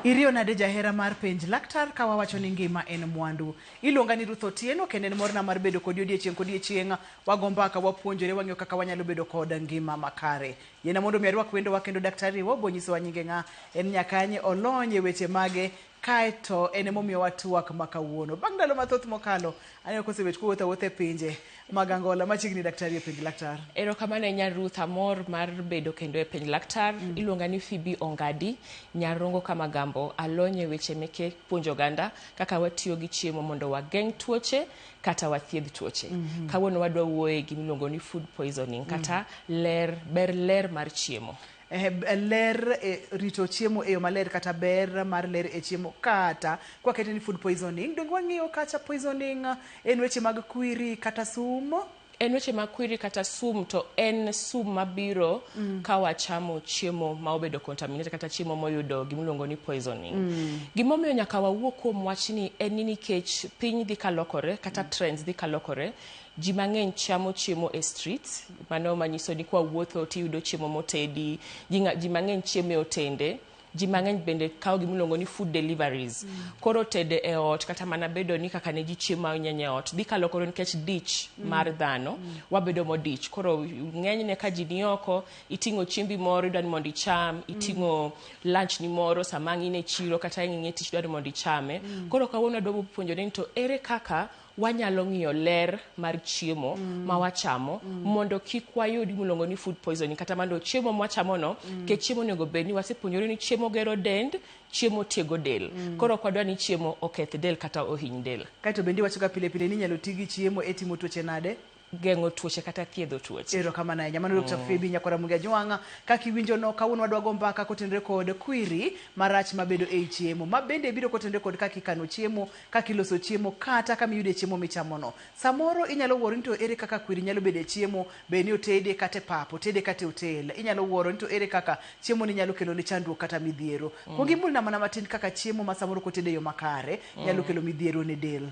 Irio nade jahera mar penj laktar ka wawacho ni ngima en mwandu. Iluonga ni Ruth Otieno kendo en morna mar bedo kod odiechieng' wago mbaka wapuonjore wang'eyo kaka wanyalo bedo kod ngima makare. Yena mondo mi arwak wendo wa kendo daktari wo bonyiso nyinge ng'a en nyakanye olony e weche mage kaeto en momiyo watwak makawuono. Bang' ndalo mathoth mokalo aneno kosebet kuwuotho e pinje mag Angola machiegni daktari e penj laktar. Erokamano nya Ruth, amor mar bedo kendo e penj laktar. Iluonga ni Phoebe Ongadi, nyarongo kama gambo, alonye weche meke puonjo oganda kaka watiyo gi chiemo mondo wageng' tuoche kata wathiedh tuoche. Kawuono wadwa wuoye gimiluongo ni food poisoning kata ler mar chiemo. Ler rito chiemo e yo maler kata ber mar ler e chiemo kata kwakete ni food poisoning. Donge wang'iyo kacha poisoning en weche mag kwiri kata sum? En weche mag kwiri kata sum, to en sum mabiro ka wachamo chiemo ma obedo contaminated kata chiemo moyudo gimiluongo ni poisoning. Gimomiyo nyaka wawuo kuom wachni en ni nikech piny dhi kalokore kata trends dhi kalokore. Ji mang'eny chamo chiemo e streets, mano manyiso ni kwa wuotho tiyudo chiemo motedi, ji mang'eny chiemo e otende, ji mang'eny bende kawo gimiluongo ni food deliveries. Koro tede e ot kata mana bedo ni kaka ne ji chiemo nyenye ot, dhi kalokore nikech dich mar dhano, wabedo modich. Koro ng'enyne ka ji ni oko, iting'o chiembi moro idwani mondo icham, iting'o lunch ni moro sama in e chiro kata ing'e tich idwani mondo ichame. Koro kawuono adwa puonjore ni to ere kaka wanyalo ng'iyo ler mar chiemo ma wachamo mondo kik wayud gimiluongo ni food poisoning kata mondo chiemo mwachamo no ke chiemo nego bed ni wasepuonjore ni chiemo gero dend, chiemo tego del. Koro kwadwa ni chiemo oketh del kata ohiny del. Kaito bende wacho ka pile pile ni nyalo tigi chiemo e timo tuoche nade? Geng'o tuoche kata thiedho tuoche. Erokamano ahinya. Mano Dr. Phoebe Nyakora Mugia Jwang'a kaka iwinjo no kawuono wadwa go mbaka kotenore kod kwiri marach mabedo e chiemo. Ma bende biro kotenore kod kaka ikano chiemo, kaka iloso chiemo kata kama iyude chiemo michamo no. Samoro inyalo wuoro ni to ere kaka kwiri nyalo bedo e chiemo, be ni otede kata e pap, otede kata e hotel. Inyalo wuoro ni to ere kaka chiemo ni nyalo kelo ni chandruok kata midhiero. Kongimulna mana matin kaka chiemo ma samoro kotede yo makare nyalo kelo midhiero ne del.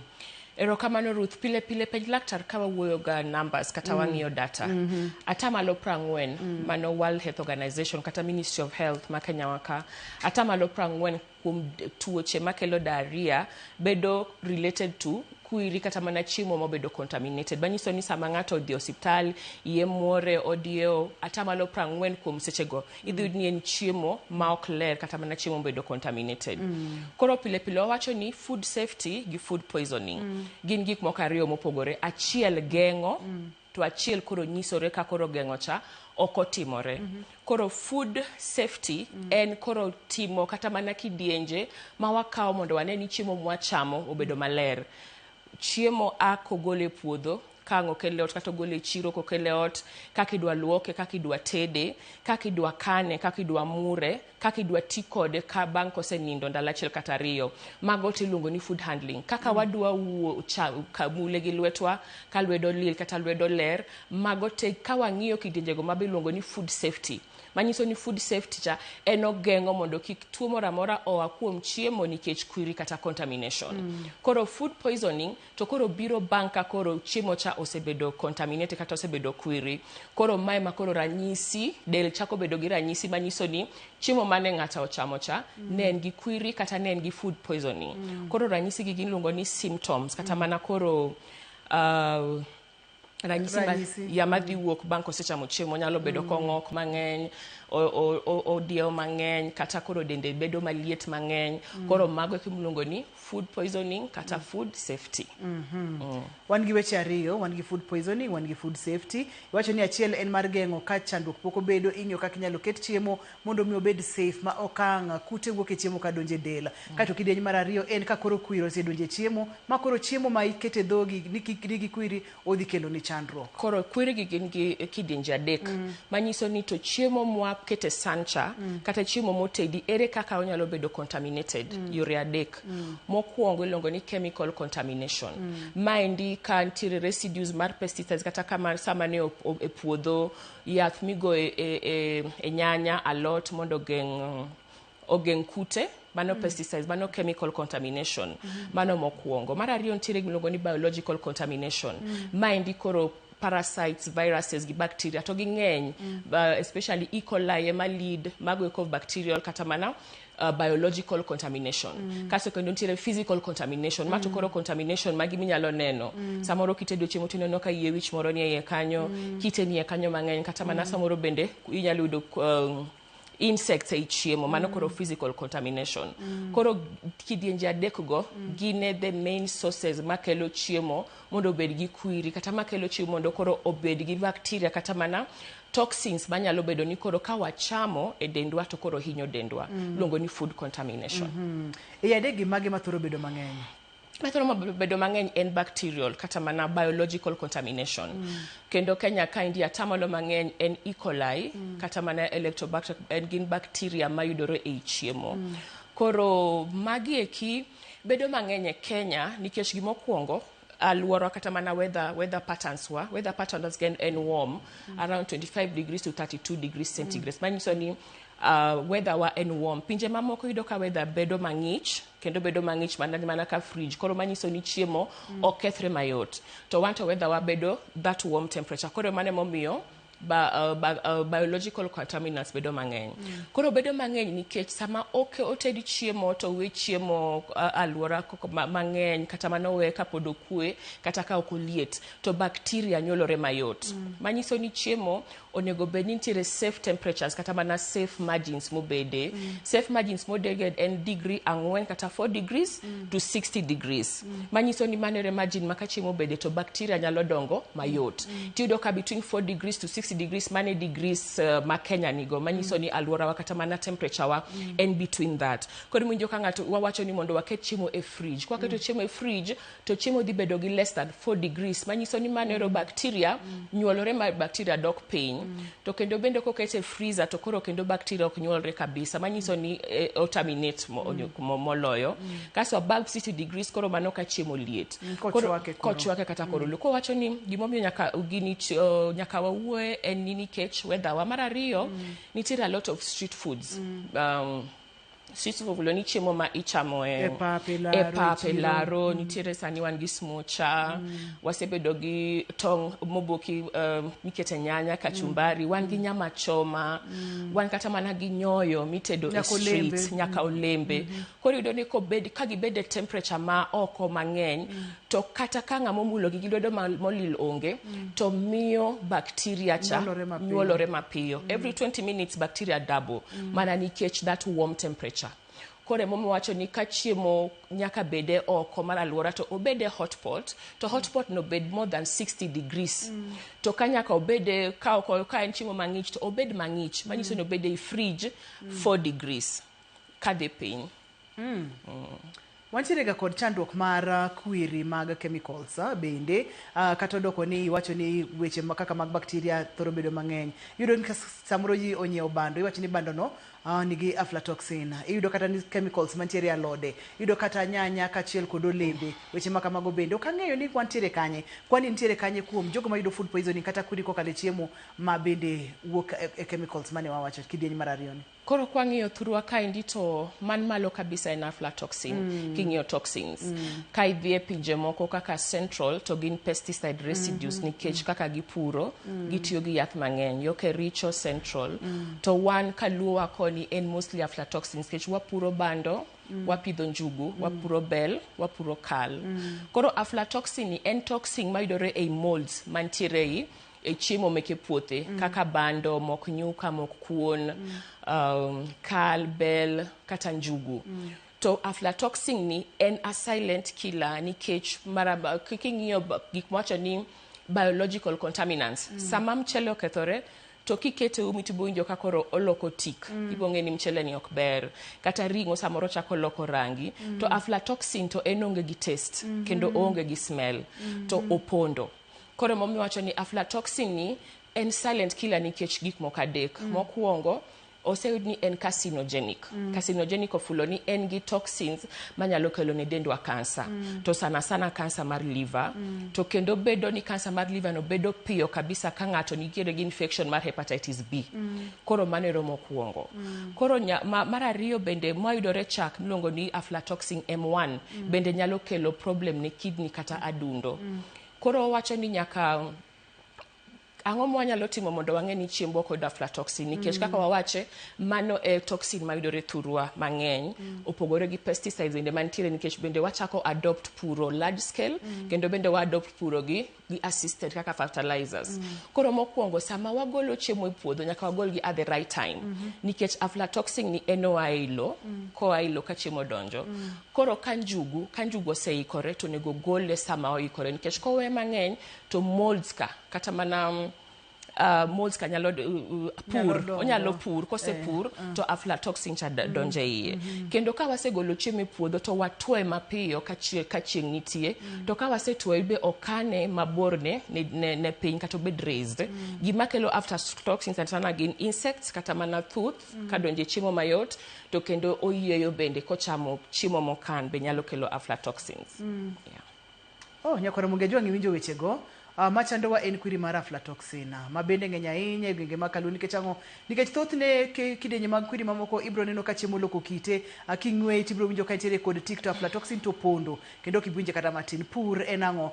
Erokamano Ruth, pile penj laktar ka wawuoyo ga numbers kata wang'iyo data. Atamalo 40 mano World Health Organization kata Ministry of Health ma Kenya waka. Atamalo 40 kuom tuoche makelo diarrhea bedo related to kwiri kata mana chiemo mobedo contaminated. Banyiso ni sama ng'ato odhi osiptal, iye muore, odieo, atamalo 40 kuom sechego idhi yud ni en chiemo ma ok ler kata mana chiemo mobedo contaminated. Koro pile wawacho ni food safety gi food poisoning gin gik moko ariyo mopogore. Achiel geng'o to achiel koro nyisore ka koro geng'o cha oko timore. Koro food safety en koro timo kata mana kidienje ma wakawo mondo wane ni chiemo mwachamo obedo maler. Chiemo kogole puodho, kang'o kele ot kata gole chiro kokele ot, kaka idwa luoke, kaka idwa tede, kaka idwa kane, kaka idwa mure, kaka idwa tikode ka bang' kosenindo ndalo achiel kata ariyo. Mago tiluongo ni food handling. Kaka wadwa mule gi lwetwa, ka lwedo lil kata lwedo ler, mago te ka wang'iyo kidienjego mabiluongo ni food safety. Manyiso ni food safety cha en ogeng'o mondo kik tuo moro amora oa kuom chiemo nikech kwiri kata contamination. Koro food poisoning to koro biro bang' ka koro chiemo cha osebedo contaminated kata osebedo kwiri. Koro mae ma koro ranyisi, del chako bedo gi ranyisi manyiso ni chiemo mane ng'ata ochamo cha ne en gi kwiri kata ne en gi food poisoning. Koro ranyisi gi giluongo ni symptoms kata mana koro ranyisi ya madhi wuok bang' kosechamo chiemo nyalo bedo kong'ok mang'eny, odieo mang'eny kata koro dende bedo maliet mang'eny. Koro mago kiluongo ni food poisoning kata food safety. Wan gi weche ariyo, wan gi food poisoning, wan gi food safety. Iwacho ni achiel en mar geng'o ka chandruok pok obedo, ing'iyo kaka inyalo ket chiemo mondo mi obed safe ma okang' kute wuok e chiemo ka donje del. Kato kidieny mar ariyo en ka koro kwiri osedonje chiemo ma koro chiemo ma ikete dhogi ni kik digi kwiri odhi kelo ni chandruok. Koro kwiri gi gin gi kidienje adek manyiso ni to chiemo mwa kete sancha kata chiemo motedi ere kaka onyalo bedo contaminated yore adek. Mokwongo iluongo ni chemical contamination. Maendi ka ntiere residues mar pesticides kata kama sama ne e puodho, yath migo e nyanya, alot mondo ogeng' kute, mano pesticides, mano chemical contamination. Mano mokwongo. Mar ariyo ntiere giluongo ni biological contamination. Maendi koro parasites, viruses, gi bacteria to gi ng'eny, especially E. coli ema lead mago of bacterial kata mana biological contamination. Kaso kendo nitiere physical contamination. Mato koro contamination magi minyalo neno. Samoro kitedo chiemo tineno ka yie wich moro ni e kanyo, kite ni e kanyo mang'eny, kata mana samoro bende inyalo yudo insects e chiemo, mano koro physical contamination. Koro kidienje adek go gine the main sources makelo chiemo mondo obed gi kwiri, kata makelo chiemo mondo koro obed gi bacteria, kata mana toxins manyalo bedo ni koro ka wachamo e dendwa to koro hinyo dendwa. Luongo ni food contamination. E adegi mage mathoro bedo mang'eny. Mathoro bedo mang'eny en bacterial kata mana biological contamination. Kendo Kenya ka India tamalo mang'eny en E. coli kata mana Helicobacter, en gin bacteria mayudore e chiemo. Koro magi eki bedo mang'eny e Kenya nikech gimokwongo alwora kata mana weather patterns gen en warm around 25 degrees to 32 degrees centigrade. Manyiso ni weather wa en warm. Pinje mamoko yudo ka weather bedo mang'ich, kendo bedo mang'ich mana ka fridge. Koro manyiso ni chiemo okethre mayot. To wanto weather wa bedo that warm temperature. Koro mane momiyo biological contaminants bedo mang'eny. Koro bedo mang'eny nikech sama otedi chiemo to we chiemo alwora mang'eny, kata mana we ka pod okwe, kata ka ok oliet, to bacteria nyolore mayot. Manyiso ni chiemo onego bed ni nitiere safe temperatures kata mana safe margins mobede. Safe margins modeged en degree 4 kata 4 degrees to 60 degrees. Manyiso ni manere margin maka chiemo bede to bacteria nyalo dongo mayot. Tiyudo ka between 4 degrees to 60 degrees mane degrees ma Kenya nigo. Manyiso ni alwora wa kata mana temperature wa en between that. Koro mwinjo ka ng'ato wawacho ni mondo waket chiemo e fridge. Kwa keto chiemo e fridge to chiemo dhi bedo gi less than 4 degrees. Manyiso ni manero bacteria nyuolore bacteria dok piny. To kendo bende kokete freezer to koro kendo bacteria ok nyuolre kabisa. Manyiso ni otaminate moloyo. Kaso above 60 degrees koro mano ka chiemo liet. Kochwake kata koro lu. Ko wacho ni gimomiyo nyaka wawuoye en ni nikech weather wa. Mar ariyo, nitiere a lot of street foods. Street food ni chiemo ma ichamo e pape laro, nitiere sani wan gi smocha, wasebedo gi tong moboki mikete nyanya, kachumbari, wan gi nyama choma, wan kata mana gi nyoyo mitedo e streets, nyaka olembe. Koro yudo ni ka gibede temperature ma oko mang'eny, to kata ka ng'ama omulo gi lwedo molil onge, to miyo bacteria cha nyuolore mapiyo. Every 20 minutes bacteria double, mana nikech that warm temperature. Kore momo wacho ni ka chiemo nyaka bede oko mar alwora to obede hotpot, to hotpot no bed more than 60 degrees. To ka nyaka obede ka en chiemo mang'ich to obed mang'ich. Manyiso ni obede i fridge 4 degrees. Ka dhi piny. Wantiere ga kod chandruok mar kwiri mag chemicals bende, kata doko ni iwacho ni weche kaka mag bacteria thoro bedo mang'eny. Yudo ni samoro ji onyiewo bando, iwacho ni bando no nigi aflatoxin. Iyudo kata ni chemicals mantiere alode, iyudo kata nyanya kachiel kod olembe, weche maka mago bende. Ok ang'eyo ni wantiere kanye, kwani nitiere kanye kuom jogo mayudo food poisoning kata kwiri kokale chiemo ma bende wuok e chemicals mane wawacho kidieny mar ariyo ni. Koro kwang'iyo thurwa kaendi to man malo kabisa en aflatoxin, king'iyo toxins. Ka idhi e pinje moko kaka Central to gin pesticide residues nikech kaka gipuro, gitiyo gi yath mang'eny. Yo Kericho Central, to wan kaluo koni en mostly aflatoxins nikech wapuro bando, wapidho njugu, wapuro bel, wapuro kal. Koro aflatoxin ni en toxin mayudore ei molds mantiere e chiemo meke puothe, kaka bando, mok nyuka, mok kuon, kal, bel, kata njugu. To aflatoxin ni en a silent killer nikech king'iyo gik mwacho ni biological contaminants. Sama mchele okethore, to kikete umi tibowinjo ka koro oloko tik. Ibong'e ni mchele ni ok ber. Kata ring'o samoro chako loko rangi. To aflatoxin to en onge gi taste, kendo onge gi smell. To opondo. Koro momi wacho ni aflatoxin ni en silent killer nikech gik moko adek. Mokwongo, oseyud ni en carcinogenic. Carcinogenic ofulo ni en gi toxins manyalo kelo ne dendwa kansa. To sana kansa mar liver. To kendo bedo ni kansa mar liver no bedo piyo kabisa ka ng'ato nitiere gi infection mar hepatitis B. Koro manero mokwongo. Koro mar ariyo bende mwayudore chak miluongo ni aflatoxin M1 bende nyalo kelo problem ne kidney kata adundo. Koro wacho ni nyaka ang'o mwanyalo timo mondo wang'e ni chiembwa kod aflatoxin nikech kaka wawache mano e toxin mayudore thurwa mang'eny opogore gi pesticides inde mantiere nikech bende wachako adopt puro large scale kendo bende wa adopt puro gi assisted kaka fertilizers koro mokwongo sama wagolo chiemo e puodho nyaka wagol gi at the right time nikech aflatoxin ni enoa e lo koa e lo ka chiemo donjo koro ka njugu oseikore to nego gole sama oikore nikech kowe mang'eny to molds kata mana molds ka onyalo pur kose pur to aflatoxin cha donje iye kendo ka wasegolo chiemo e puodho to watwe mapiyo ka chieng' nitie to ka wasetwe be okane mabor ne piny kata bed raised gima kelo aflatoxin sana gin insects kata mana thuth ka donje chiemo mayot to kendo oyieyo bende kochamo chiemo mokan be nyalo kelo aflatoxins nyakora Mungejuang iwinjo wechego machandowa en kwiri mar aflatoxin ma bende ng'eny ahinya e gwenge ma kalu nikech thothne kidenye mag kwiri mamoko ibro neno ka chiemo loko kite king'weye tibro winjo ka nitiere kod tik to aflatoxin to pondo kendo kibuinje kata matin. Pur en ang'o?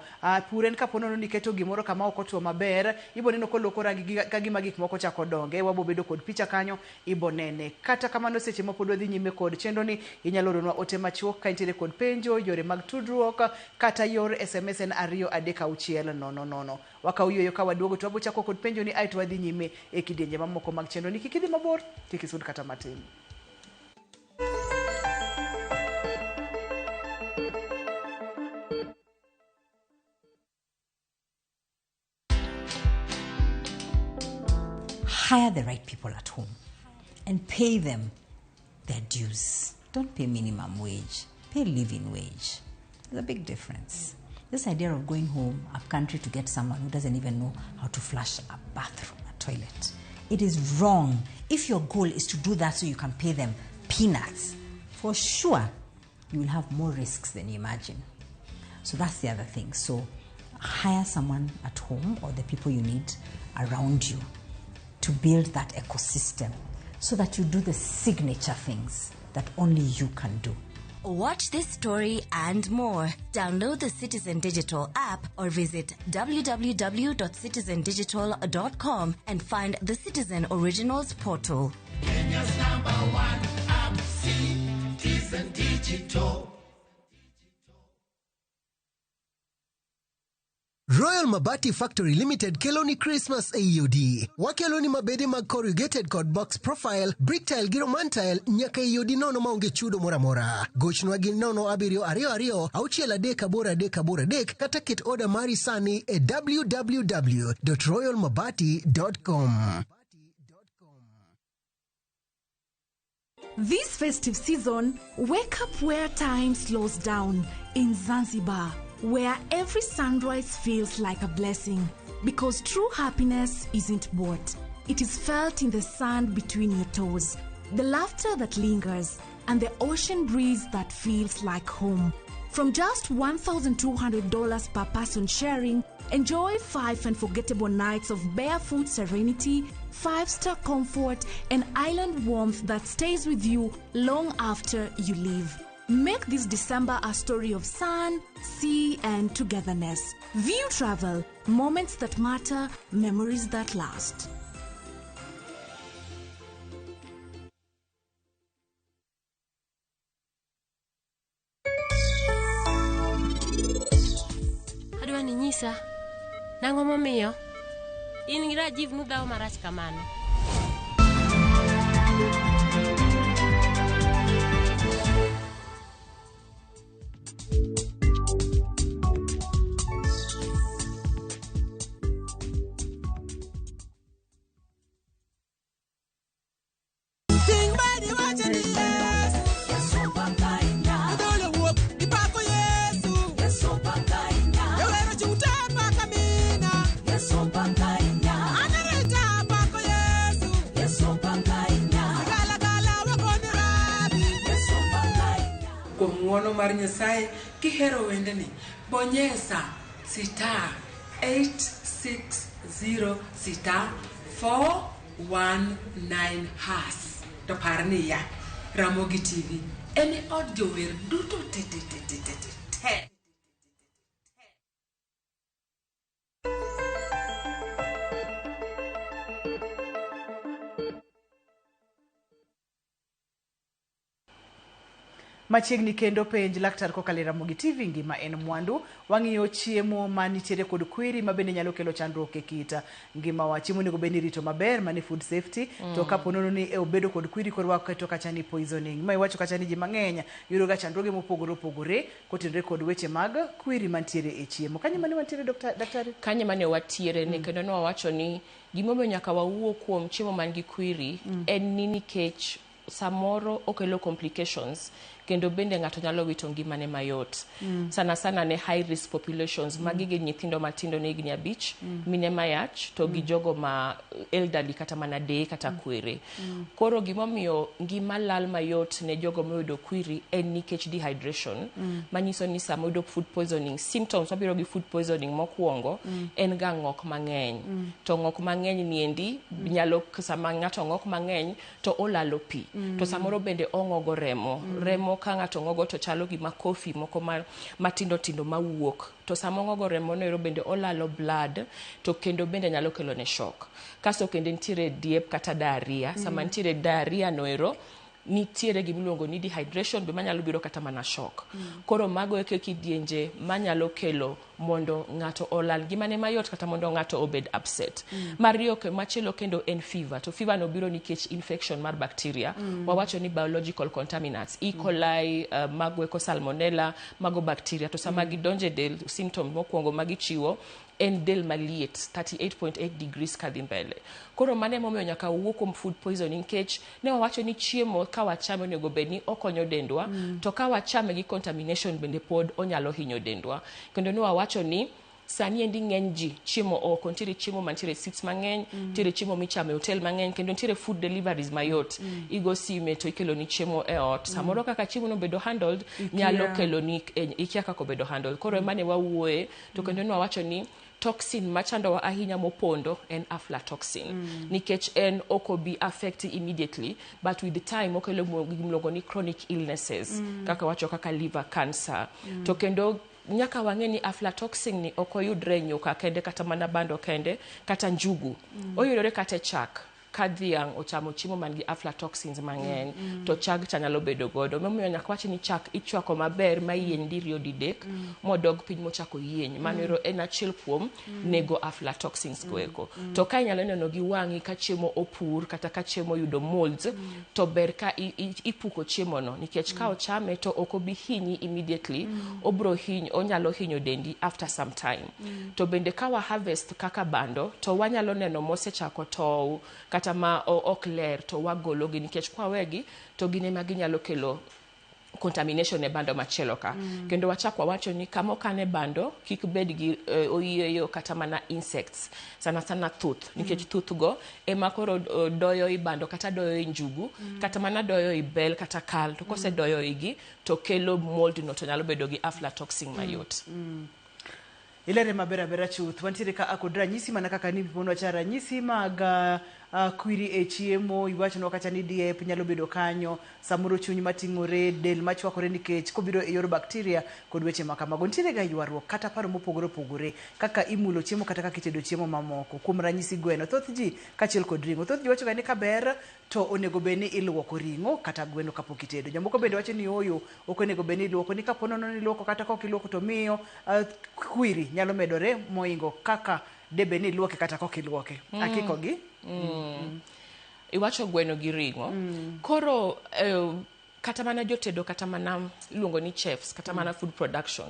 Pur en kaponono ni keto gimoro kama ok otwo maber ibo neno koloko rangi ka gima gik moko chako donge wabo bedo kod picha kanyo ibo nene. Kata kamano seche ma pod wadhi nyime kod chenro ni inyalo ronwa ote machuok ka nitiere kod penjo yore mag tudruok kata yor SMS en 236 wakao yueyo ka waduogo to wabo chako kod penjo ni aito wadhi nyime e kidenje mamoko mag chenro ni kikidhi mabor tikisud kata matin. Hire the right people at home and pay them their dues. Don't pay minimum wage, pay living wage. There's a big difference. This idea of going home up country to get someone who doesn't even know how to flush a bathroom, a toilet, it is wrong. If your goal is to do that so you can pay them peanuts, for sure you will have more risks than you imagine. So that's the other thing. So hire someone at home or the people you need around you to build that ecosystem so that you do the signature things that only you can do. Watch this story and more. Download the Citizen Digital app or visit www.citizendigital.com and find the Citizen Originals portal. Kenya's #1 app, Citizen Digital. Royal Mabati Factory Limited keloni Christmas AUD. Wakeloni mabede mag corrugated kod box profile, brick tile gi roman tile nyaka AUD nono maonge chudo moramora. Gochnwa gi nono 722 638 kata ket order mari sani e www.royalmabati.com. This festive season, wake up where time slows down in Zanzibar, where every sunrise feels like a blessing, because true happiness isn't bought. It is felt in the sand between your toes, the laughter that lingers, and the ocean breeze that feels like home. From just $1,200 per person sharing, enjoy 5 unforgettable nights of barefoot serenity, 5-star comfort, and island warmth that stays with you long after you leave. Make this December a story of sun, sea, and togetherness. View Travel, moments that matter, memories that last. Adwa ni nyisa nang'o momiyo in gi Rajiv nudhawo marach kamano. Ng'wono mar Nyasaye kihero wendeni bonyesa *860*419# to parni ya Ramogi TV ene od jower duto te. Machiegni kendo penj laktar kokalo Ramogi TV ngima en mwandu. Wang'iyo chiemo manitiere kod kwiri mabende nyalo kelo chandruok e kita ngima wa. Chiemo nego beni rito maber mani food safety to kapo nono ni obedo kod kwiri kod waketo kachani poisoning. Ma iwacho kachani ji mang'enya yudo ga chandruoge mopogore opogore kotenre kod weche mag kwiri mantiere e chiemo. Kanye mane wantiere daktari? Kanye mane watiere ne kendo no wacho ni gimobe nyaka wawuo kuom chiemo man gi kwiri en ni nikech samoro okelo complications kendo bende ng'ato nyalo wito ngimane mayot. Sana sana ne high risk populations magi gi nyithindo matindo ne higni 5, mine mayach to gi jogo ma elderly kata mana deye kata kwiri. Koro gimomiyo ngima lal mayot ne jogo moyudo kwiri en nikech dehydration, manyiso ni sama oyudo food poisoning, symptoms mabiro gi food poisoning mokwongo en ga ng'ok mang'eny. To ng'ok mang'eny niendi nyalo sama ng'ato ng'ok mang'eny to olalo pi. To samoro bende ong'ogo remo ka ng'ato ng'ogo to chalo gi makofi moko matindo tindo mawuok. To sama ong'ogo remo no bende olalo blood to kendo bende nyalo kelo ne shock. Kaso kendo nitiere diep kata diarrhea. Sama nitiere diarrhea no nitiere gimiluongo ni dehydration be manyalo biro kata mana shock. Koro mago eke kidienje manyalo kelo mondo ng'ato olal gimane mayot kata mondo ng'ato obed upset. Mario machielo kendo en fever. To fever no biro nikech infection mar bacteria. Wawacho ni biological contaminants. E. coli, mago eko salmonella, mago bacteria. To sama gidonje del symptom mokwongo magichiwo en del maliet 38.8 degrees kadhi mbele. Koro mane momiyo nyaka wuo kuom food poisoning kech ne wawacho ni chiemo ka wachame onego bed ni okonyo dendwa to ka wachame gi contamination bende pod onyalo hinyo dendwa. Kendo ne wawacho ni sani endi ng'eny ji chiemo oko, nitiere chiemo mantiere seats mang'eny, nitiere chiemo michamo e hotel mang'eny, kendo nitiere food deliveries mayot. Igo sime to ikelo ni chiemo e ot. Samoro kaka chiemo no bedo handled nyalo kelo ni ikia kaka bedo handled. Koro mane wawuoye to kendo ne wawacho ni toxin machando ahinya mopondo en aflatoxin. Nikech en oko be affect immediately, but with the time okelo gimlogo ni chronic illnesses kaka wacho kaka liver cancer. To kendo nyaka wang'e ni aflatoxin ni okoyudre nyuka kende kata mana bando kende kata njugu. Oyudore kata chak. Ka dhiang' ochamo chiemo man gi aflatoxins mang'eny to chag cha nyalo bedo godo. Momiyo nyaka wachi ni chak ichwako maber ma yieny diriyo didek modog piny mochako yieny. Manero en achiel kuom nego aflatoxins goeko. To ka inyalo neno gi wang'i ka chiemo opur kata ka chiemo yudo molds to ber ka ipuko chiemo no nikech ka ochame to oko bi hinyi immediately, onyalo hinyo dendi after some time. To bende ka wa harvest kaka bando to wanyalo neno mosechako tow kata ma ok ler to wagolo gi nikech kwa wegi to gine ma ginyalo kelo contamination e bando machielo ka. Kendo wachakwa wacho ni kamo kane bando kik bed gi oyiyo kata mana insects, sana sana thuth, nikech thuth go ema koro doyo i bando kata doyo i njugu kata mana doyo i bel kata kal. To kose doyo igi to kelo mold no to nyalo bedo gi aflatoxin mayot. Ilere mabera chuth wantiere ka akod ranyisi mana kaka ni pono cha ranyisi mag kwiri e chiemo. Iwacho no kata ni diep nyalo bedo kanyo, samoro chuny mating'ore, del machwakore nikech kobiro e yor bacteria kod weche makamago. Ntiere ga ywaruok kata paro mopogore opogore kaka imulo chiemo kata kaka itedo chiemo mamoko. Kuom ranyisi gweno, thoth ji kachiel kod ring'o, thoth ji wacho ga ni kaber to onego bed ni iluoko ring'o kata gweno kapok itedo. Jomoko bende wacho ni oyo ok onego bed ni iluoko, ni kapo nono ni iluoko kata kok iluoko to miyo kwiri nyalo medore moingo kaka debe ni iluoke kata kok iluoke. Akiko gi iwacho gweno gi ring'o. Koro kata mana jotedo kata mana iluongo ni chefs kata mana food production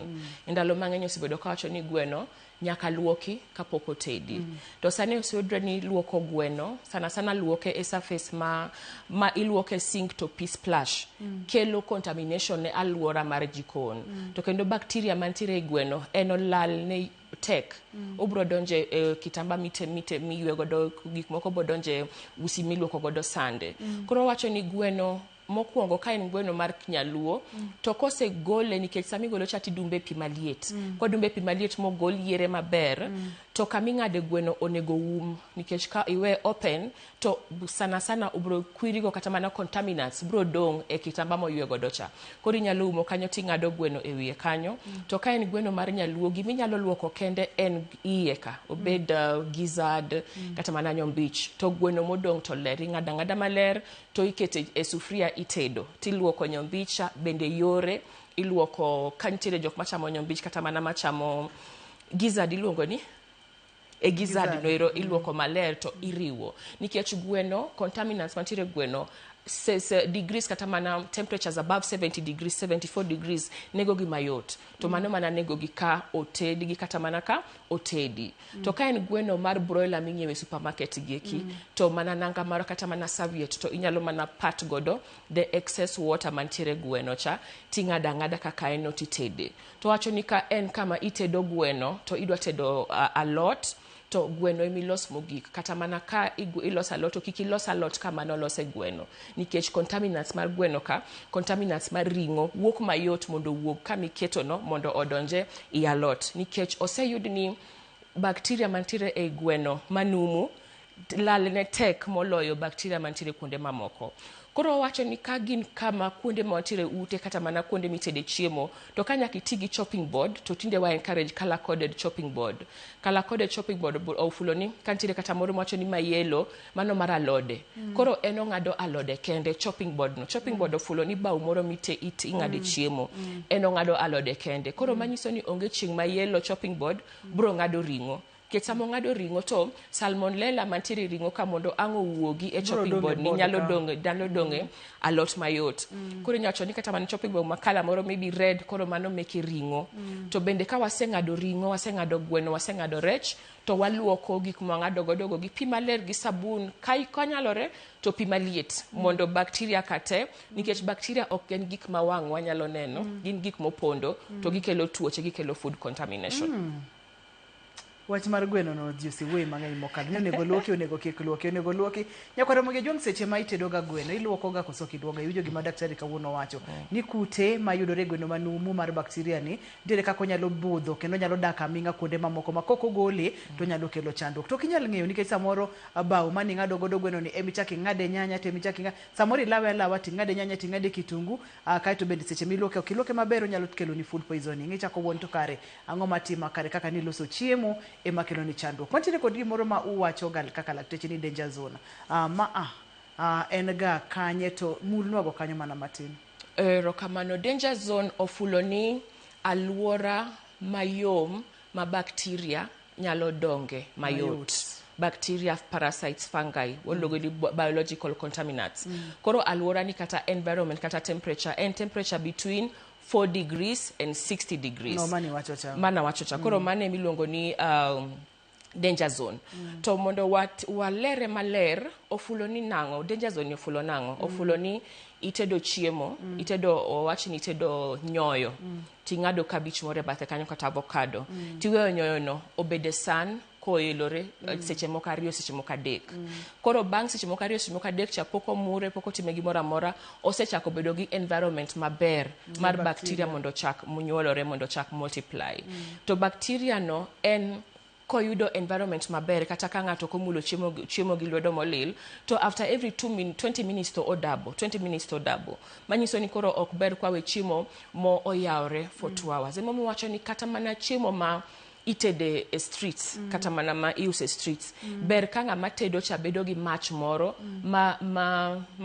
ndalo mang'eny osebedo ka wacho ni gweno nyaka luoki kapok otedi. To sani oseyudre ni luoko gweno sana sana luoke e surface ma iluoke sink to pi splash kelo contamination ne alwora mar jikon. To kendo bacteria mantiere e gweno en olal ne tek. Obro donje kitamba mite miywe godo gik moko bodonje usi miluoko godo sande. Koro wacho ni gweno mokwongo ka en gweno mar Nyaluo to kose gole nikech sami golo chati dumbe pi maliet. Kwa dumbe pi maliet mo gol yiere maber to kami ng'ade gweno onego nikech ka iwe open to sana sana ubro kwirigo kata mana contaminants bro dong e kitamba moywe godo cha. Koro inyalo umo kanyo ting'ado gweno e wiye kanyo. To ka en gweno mar Nyaluo giminyalo luoko kende en iye ka obed gizzard kata mana nyombich. To gweno modong to ler ing'ada ng'ada maler to ikete e sufria itedo tiluoko nyombicha bende yore iluoko kanitiere jok machamo nyombich kata mana machamo gizzard iluongo ni gizzard noero iluoko maler to iriwo nikech gweno contaminants mantiere gweno degrees kata mana temperatures above 70 degrees 74 degrees nego gi mayot to mano mana nego gi ka otedi gi kata mana ka otedi to ka en gweno mar broiler mingiewe supermarket gieki to mana nanga maro kata mana serviette to inyalo mana pat godo the excess water mantiere gweno cha ting'ada ng'ada kaka eno titede to wacho ni ka en kama itedo gweno to idwa tedo alot to gweno emilos mogik kata mana ka ilos alot to kik ilos alot kama nolose gweno nikech contaminants mar gweno ka contaminants mar ringo wuok mayot mondo wuog kama iketo no mondo odonje i alot nikech oseyud ni bacteria mantiere e gweno manumu lalne tek moloyo bacteria mantiere kuonde mamoko koro wacho ni ka gin kama kuonde mantiere ute kata mana kuonde mitede chiemo to ka nyaka iti gi chopping board to tinde wa encourage color coded chopping board ofulo ni kantiere kata moro wacho ni mayelo mano mar alode koro eno ng'ado alode kende chopping board ofulo ni baw moro mite ing'ade chiemo eno ng'ado alode kende koro manyiso ni onge chieng' mayelo chopping board bro ng'ado ringo Ketamo ngado ringo to salmonella mantiere ringo ka mondo ango wuogi e chopping board ni nyalo donge a lot mayot. Koro nyacho ni kata man chopping board makala moro maybe red koro mano meki ringo. To bende ka wasengado ringo, wasengado gweno, wasengado rech to waluoko gik mangado godogo gi pi maler gi sabun kai konyalore to pi maliet mondo bacteria kate nikech bacteria ok gen gik mawang wanyalo neno gin gik mopondo to gikelo tuoche gikelo food contamination. Wach mar gweno no juicy way mang'eny mokadhi onego luoki onego kik luoki onego luoki nyakwara moge jong seche ma itedo ga gweno iluoko ga koso kiduoga iwinjo gima daktari kawuono wacho ni kute mayudore gweno manumu mar bacteria ni dire kako nyalo budho kendo nyalo dak aminga kuonde mamoko makoko gole to nyalo kelo chandruok to kinyal ng'eyo nikech samoro bawo mani ng'ado godo gweno ni emichaki ng'ade nyanya te emichaki samoro ilawe alawa ti ng'ade nyanya ti ng'ade kitungu kae to bende seche miluoke okiluoke maber onyalo kelo ni food poisoning ichako wuon to kare ang'o matima kare kaka ni loso chiemo ema kelo ni chandruok. Mantiere kod gimoro ma uwacho gal kaka lakteche ni danger zone. En ga kanye to mulnwago kanyo mana matin. Rokamano danger zone ofulo ni alwora mayom ma bacteria nyalo donge mayot. Bacteria, parasites, fungi, walogo ni biological contaminants. Koro alwora ni kata environment kata temperature between 4 degrees and 60 degrees. No, mani wachocha. Mana wachocha. Koro mane milongo ni danger zone. To mondo walere maler, ofulo ni nango, danger zone ofulo nango. Ofulo ni itedo chiemo, itedo nyoyo. Tingado cabbage more bathe kanyo kata avocado. Tiweyo nyoyo no, obede san, koelore seche moko ariyo seche moko adek. Koro bang seche moko ariyo seche moko adek cha poko mure poko time gimoro amora osechako bedo gi environment maber mar bacteria mondo chak munyuolore mondo chak multiply. To bacteria no en koyudo environment maber kata ka ng'ato komulo chiemo gi lwedo molil to after every 20 minutes to odabo 20 minutes to odabo manyiso ni koro ok ber kwawe chiemo mo oyawre for 2 hours. Emo wacho ni kata mana chiemo ma itede streets kata mana ma iuse streets ber ka ng'ama tedo cha bedo gi mach moro ma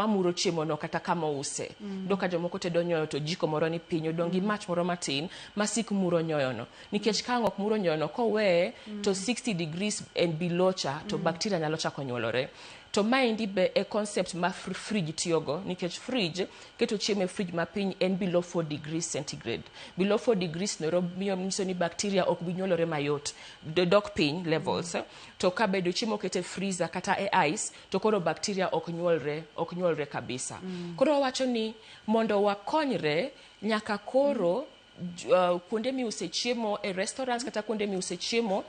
muro chiemo no kata kama use doka jomoko tedo nyoyo to jiko moro ni pinyo dongi mach moro matin masik muro nyoyo no nikech ka ng'ok muro nyoyo no kowe to 60 degrees and below cha to bacteria nyalo chako nyuolore. To mind be a concept ma fridge tiyogo nikech fridge keto chiemo e fridge ma piny en below 4 degrees centigrade. Below 4 degrees nero miyo nyiso ni bacteria ok bi nyuolore mayot. The dog piny levels to ka bedo chiemo kete freezer kata e ice to koro bacteria ok nyuolre kabisa. Koro wacho ni mondo wakonyre nyaka koro kuonde mi use chiemo e restaurants kata kuonde mi use chiemo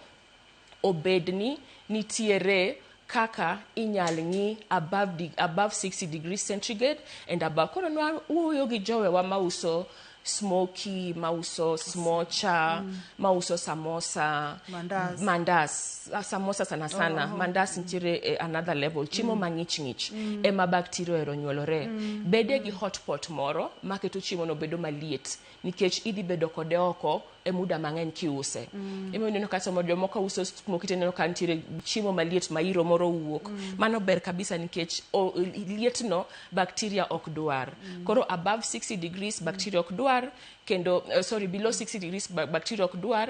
obedni nitiere kaka inyal ng'i above 60 degrees centigrade and above. Kono uyo gi jowe wa mauso smoky, mauso smocha, mauso samosa, mandas. Samosa sana. Mandas nitire another level. Chimo mang'ich. Ema bacteria ero nyuolore. Bede gi hot pot moro, maketo chimo no bedo maliet. Nikech idhi bedo kode oko e muda mang'eny kiuse. Ema ineno ka somo jomoko uso smoke tineno ka nitiere chiemo maliet ma iro moro wuok. Mano ber kabisa nikech lietno bacteria ok dwar. Koro above 60 degrees bacteria ok dwar, kendo below 60 degrees bacteria ok dwar,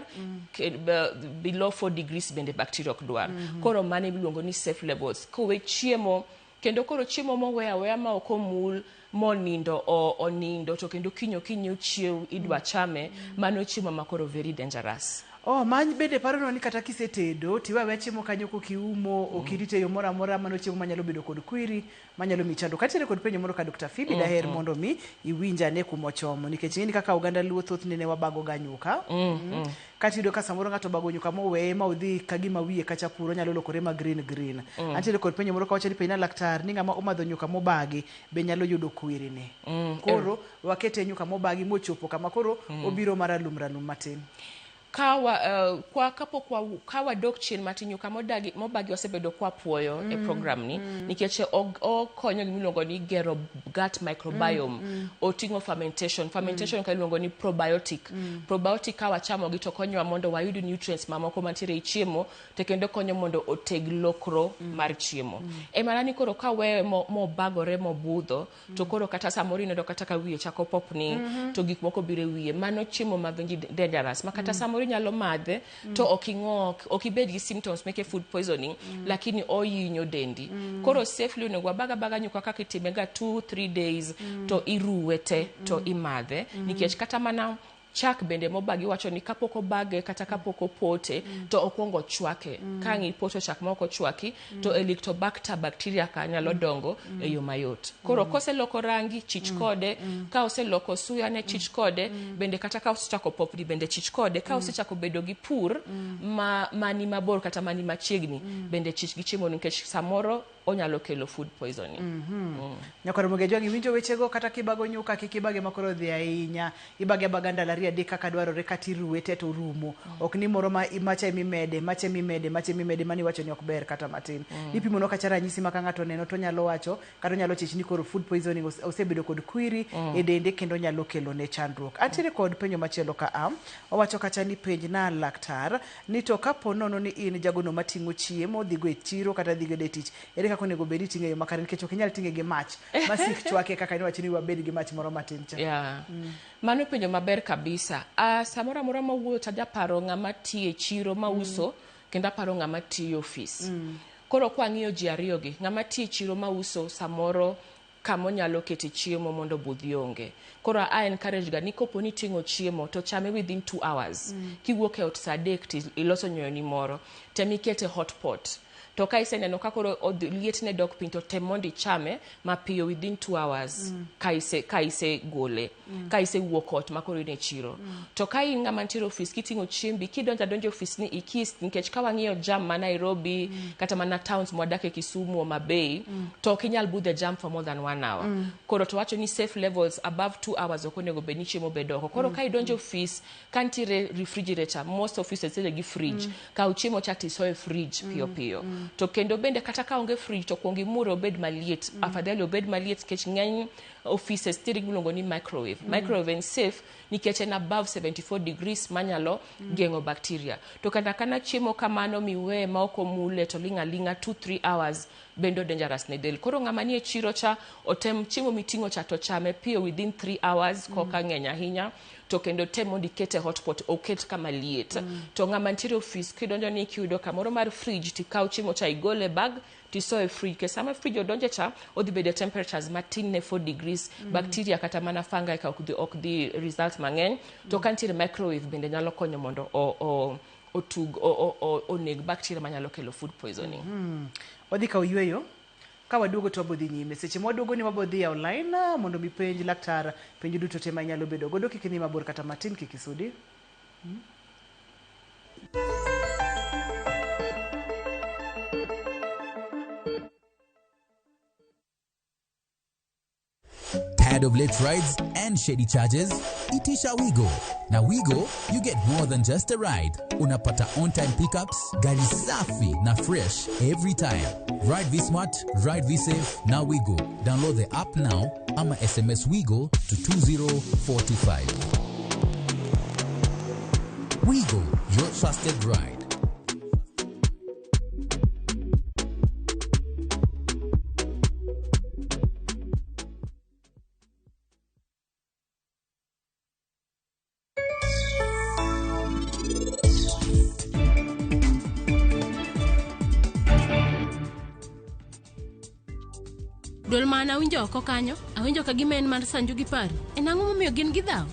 below 4 degrees bende bacteria ok dwar. Koro mane iluongo ni safe levels. Kowe chiemo kendo koro chiemo moweya ma ok omul monindo onindo to kendo kinyo chiew idwa chame, mano chiemo makoro very dangerous. Many bende parono ni kata kisetedo tiwewe chiemo kanyo kokiumo okirite yo moro amora, mano chiemo manyalo bedo kod kwiri manyalo michando. Katiere kod penyo moro ka Dr. Phoebe daher mondo mi iwinja ne kumochomo nikech ng'eni kaka oganda luo thoth nene wabago ga nyuka. Katido ka samoro ng'ato bago nyuka moweye ma odhi kagima wiye kacha puro nyalo lokore ma green. Antiere kod penyo moro ka wacho ni penja laktar ni ng'ama omadho nyuka mobagi be nyalo yudo kwiri ne. Koro wakete nyuka mobagi mochopo kama koro obiro maralum matin. Kawa dok chien mati nyuka mobagi osebedo kwa puoyo e program ni nikech okonyo gimiluongo ni gero gut microbiome, oting'o fermentation ka iluongo ni probiotic kawa chamo gi to konyowa mondo wayud nutrients mamoko mantiere e chiemo to kendo konyo mondo oteg lokro mar chiemo. Mana ni koro kawe mobagore mobudho to koro kata samoro ineno kata ka wiye chako popni to gik moko biro wiye, mano chiemo madonji dangerous makata samoro nyalo madhe to ok ibed gi symptoms meke food poisoning lakini oyinyo dendi. Koro safely onego wabaga nyuka kaka itimega 2-3 days to iruwe te to imadhe nikech kata mana chak bende mobagi wacho ni kapok obage kata kapok opote to okwongo chwake. Ka ipoto chak ma ok ochwaki to Helicobacter bacteria ka nyalo dongo e yo mayot. Koro koseloko rangi chich kode, ka oseloko suya ne chich kode, bende kata ka osechako popni bende chich kode, ka osechako bedo gi pur mani mabor kata mani machiegni bende chich gi chiemo nikech samoro onyalo kelo food poisoning. Nyakoro Mugejongi winjo wechego kata kibago nyuka kikibage makoro dhi ahinya, ibage baganda laria de kaka dwarore katiruwe te to rumo. Ok ni moro ma mache mimede mani wacho ni ok ber kata matin. Ipimo no kacha ranyisi maka ng'ato neno to nyalo wacho kata nyalo chich ni koro food poisoning osebedo kod kwiri e dende kendo nyalo kelo ne chandruok. Antiere kod penyo machielo ka owacho kacha ni penj na laktar ni to kapo nono ni in jagono mating'o chiemo dhigo e chiro kata dhigo e tich, kako nego bedi tinge yo makare nikech ok inyal tinge gi mach masik chwake kaka ni wacho ni wabed gi mach moro matin cha. Mano penjo maber kabisa. Samoro amora mawuoyo taja paro ng'ama tiye chiro mauso kendo paro ng'ama tiye office. Koro kwa ng'iyo ji ariyo gi, ng'ama tiye chiro mauso samoro kamo nyalo kete chiemo mondo budhi onge. Koro encourage ga ni kopo ni ting'o chiemo to chame within 2 hours. Kiwuok e ot saa 3 iloso nyoyo ni moro, temi kete hot pot. To ka iseneno ka koro lietne dok piny to tem mondo ichame mapiyo within 2 hours ka ise gole, ka ise wuok ot makoro in e chiro. To ka in ng'ama ntiere office kiting'o chiembi kidonjo office ni ikis nikech ka wang'iyo jam ma Nairobi kata mana towns mwadake Kisumu o Mabei to ok inyal budhe jam for more than 1 hour. Koro to wacho ni safe levels above 2 hours ok onego bed ni chiemo bedo oko. Koro ka idonjo office ka ntiere refrigerator, most offices nitiere gi fridge, ka chiemo cha tiso e fridge piyo. To kendo bende kata ka onge fridge to kuongi muro obed maliet, afadhali obed maliet kech ng'eny offices tiri gulongo ni microwave and safe nikech en above 74 degrees manyalo geng'o bacteria. To kana chiemo kamano miwe ma ok omule to linga 2-3 hours bendo dangerous ne del. Koro ng'ama nie chiro cha otem chiemo miting'o cha to chame piyo within 3 hours koka ng'eny ahinya. To kendo tem mondo ikete hotpot oket kama liet. To ng'ama ntiere office kidonjo ni kiyudo kamoro mar fridge tikaw chiemo cha igole bag tiso e fridge. Ke sama fridge odonje cha odhi bedo temperatures matin ne 4 degrees. Bacteria kata mana fungi ka ok dhi result mang'eny. To ka ntiere microwave bende nyalo konyo mondo oneg bacteria manyalo kelo food poisoning. Odhi ka oyweyo ka waduogo to wabodhi nyime. Seche mwaduogo ni wabodhi online mondo mi penj laktar penj duto te manyalo bedo godo kik ni mabor kata matin kik isudi. Tired of late rides and shady charges? Itisha Wigo. Now Wigo, you get more than just a ride. Unapata on-time pickups, gari safi na fresh every time. Ride V-Smart, ride V-Safe, now Wigo. Download the app now, ama SMS Wigo to 2045. Wigo, your trusted ride. Dol mana awinjo oko kanyo, awinjo ka gimen mar Sanju gi Pari. En ang'o momiyo gin gidhaw?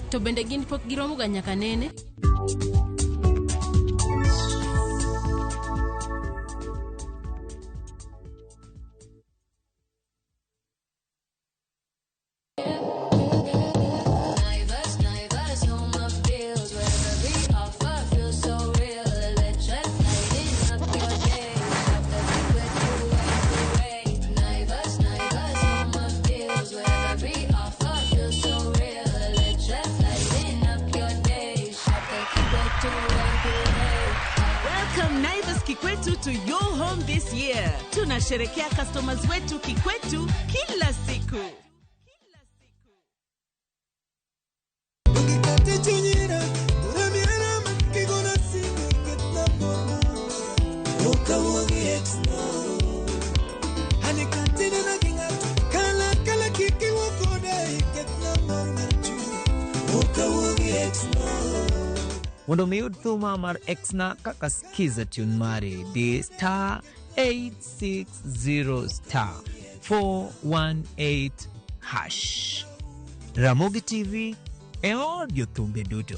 To bende gin pok giromo ga nyaka nene? To your home this year. Tunasherekea customers wetu kikwetu kila siku. Mondo miud thuma mar Exna kaka skiza tune mari di star 860 star 418 hash. Ramogi TV e audio thumbe duto.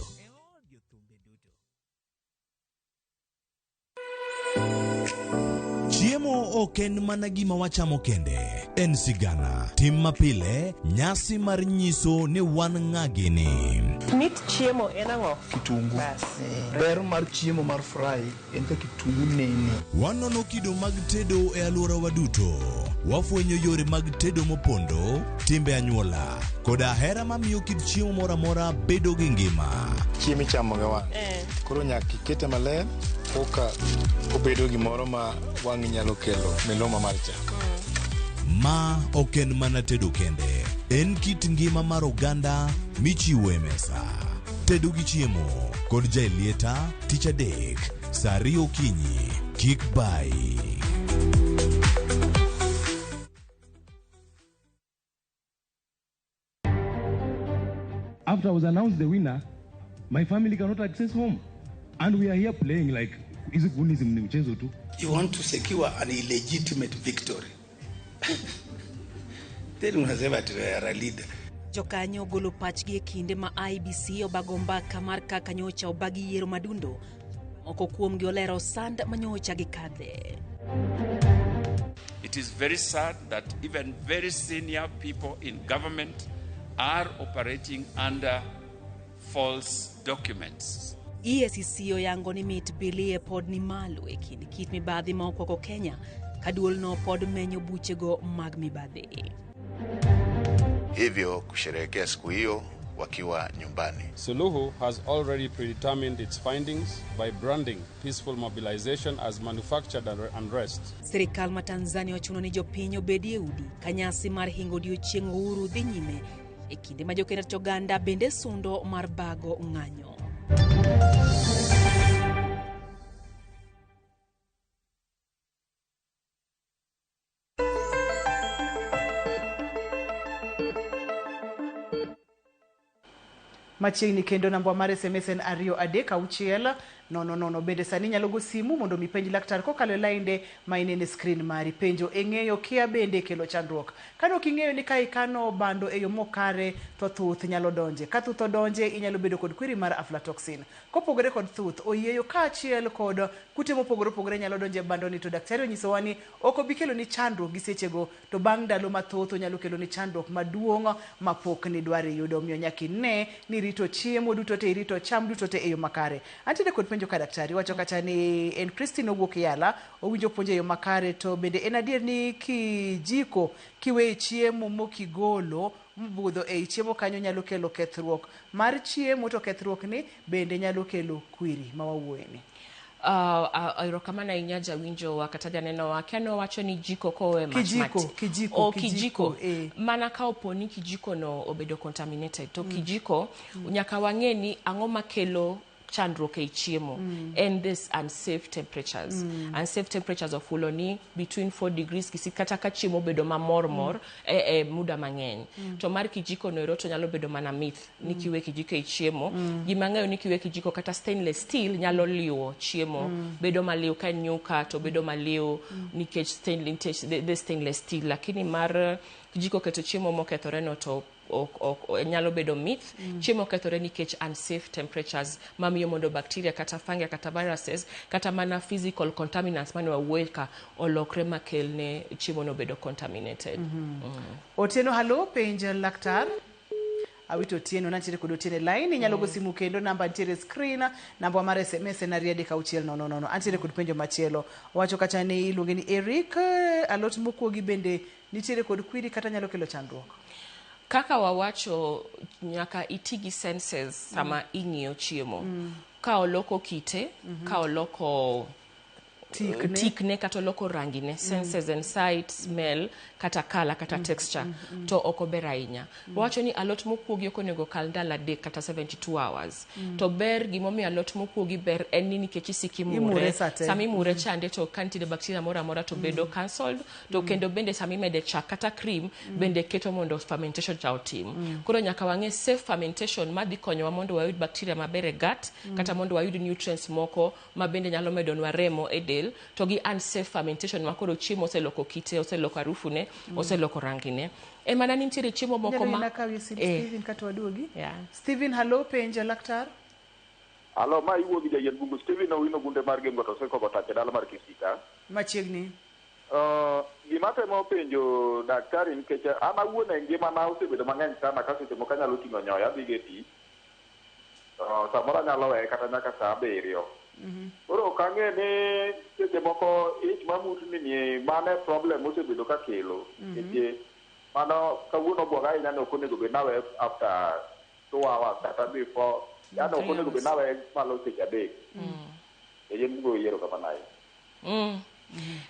Chiemo oken mana gima wachamo kende. En sigana, tim mapile, nyasi mar nyiso ni wan ng'agini. Mit chiemo en ang'o? Kitungu. Ber mar chiemo mar fry en ka kitungu nene. Wanono kido mag tedo e alwora duto. Wafwenyo yore mag tedo mopondo, timbe anyuola, koda hera mamiyo kit chiemo mora mora bedo gi ngima. Chiemo chamo ga wan. Koro nyaka ikete maler koka obedo gimoro ma wang' nyalo kelo miloma mar chak. Ma oken mana tedo kende. En kit ngima mar oganda michiwo e mesa. Tedo gi chiemo kod jailieta tich adek saa 2 okinyi. Kik bai. After I was announced the winner, my family cannot access home. And we are here playing like, is it Bunism mchezo tu? You want to secure an illegitimate victory. Then unasema tu a leader. Jokanyo golo pachgi e kinde ma IBC obago mbaka mar kaka nyocha obagi yiero madundo. Moko kuomgi olero sand manyocha gi kadhe. It is very sad that even very senior people in government are operating under false documents. EACC oyango ni mit bilie pod ni malo e kindi kit mibadhi ma okoko Kenya kaduol no pod menyo buchego mag mibadhi. Hivyo kusherehekea siku hiyo wakiwa nyumbani. Suluhu has already predetermined its findings by branding peaceful mobilization as manufactured unrest. Serikal ma Tanzania ochuno ni jopiny obedie udi kanyasi mar hingo odiochieng' uhuru dhi nyime e kinde ma jokenda toganda bende sundo mar bago ng'anyo. Machiegni kendo namba mar SMS en 236 nono bende sani nyalo go simu mondo mi penj laktar kokalo lainde ma inene screen mari penjo eng'eyo kia bende kelo chandruok kano king'eyo ni kai kano bando e yo mokare to thuth nyalo donje ka thuth odonje inyalo bedo kod kwiri mar aflatoxin kopogore kod thuth oyeyo ka achiel kod kute mopogore nyalo donje bando ni to daktari onyiso wani oko bikelo ni chandruok gi sechego to bang' ndalo mathoth onyalo kelo ni chandruok maduong' mapok ni dware yudo miyo nyaki ne ni rito chiemo duto te rito cham duto te e yo makare antide kod penjo ka daktari wacho kata ni en Christine owuok yala owinjo puonje yo makare to bende en adier ni kijiko kiwe chiemo mokigolo mbudho e chiemo kanyo nyalo kelo kethruok mar chiemo to kethruok ni bende nyalo kelo kwiri mawawuoyeni. Aerokamana inyaja winjo wakataja neno wake no wacho ni jiko kowe machmati. Kijiko. Mana ka oponi kijiko no obedo contaminated. To kijiko, unyaka wangeni ang'o makelo chandruok e chiemo and this unsafe temperatures. Unsafe temperatures of fuloni between 4 degrees kata ka chiemo bedo mamor muda mang'eny. To mar kijiko noero to nyalo bedo mana myth ni kiwe kijiko e chiemo. Gima ng'eyo ni kiwe kijiko kata stainless steel nyalo liwo chiemo. Bedo maliw ka nyuka to bedo maliw nikech stainless steel. Lakini mar kijiko keto chiemo mokethore no to nyalo bedo myth. Chiemo kethore nikech unsafe temperatures mamiyo mondo bacteria kata fungi kata viruses kata mana physical contaminants mane wawuoka olokre makel ne chiemo no bedo contaminated. Otieno halo penjo laktar. Awito Otieno nantiere kod Otieno line inyalo go simu kendo namba ntiere screen namba mar SMS na riede ka uchiel no antiere kod penjo machielo wacho kacha ni iluonge ni Eric alot mokuogi bende nitiere kod kwiri kata nyalo kelo chandruok. Kaka wawacho nyaka itigi senses sama ing'iyo chiemo. Ka oloko kite, ka oloko tikne kata oloko rangine, senses and sight, smell, kata color, kata texture, to okober ahinya. Wacho ni alot mokuogi okonego kal ndalo 3 kata 72 hours. To ber gimomiyo alot mokuogi ber en ni nikech isiki mure. Sami mure chande to kantiere bacteria mora to bedo cancelled. To kendo bende sami mede chak kata cream bende keto mondo fermentation cha otim. Koro nyaka wang'e safe fermentation madhi konyowa mondo wayud bacteria maber e gut kata mondo wayud nutrients moko ma bende nyalo medonwa remo e del. To gi unsafe fermentation makoro chiemo oseloko kite, oseloko harufune, oseloko rangine. Mana nitiere chiemo moko ma Steven kata waduogi. Steven halo penjo laktar. Halo ma iwuogi jayen bungu Steven Owino gunde mar Gengo to seko batache dala mar Kisika. Machiegni. Gima temo penjo daktari nikech an awuon e ngima na osebedo mang'eny sana ka seche moko anyalo ting'o nyoya adhi ge tich. Samoro anyalo weye kata nyaka saa 7. Koro kang'e ni seche moko ich mamutni ni mane problem osebedo ka kelo. Nikech mano kawuono bwaga ahinya ne ok onego bed nawe after 2 hours kata before. Yano ok onego bed nawe malo seche 3. Ejen bugo yiero kamano.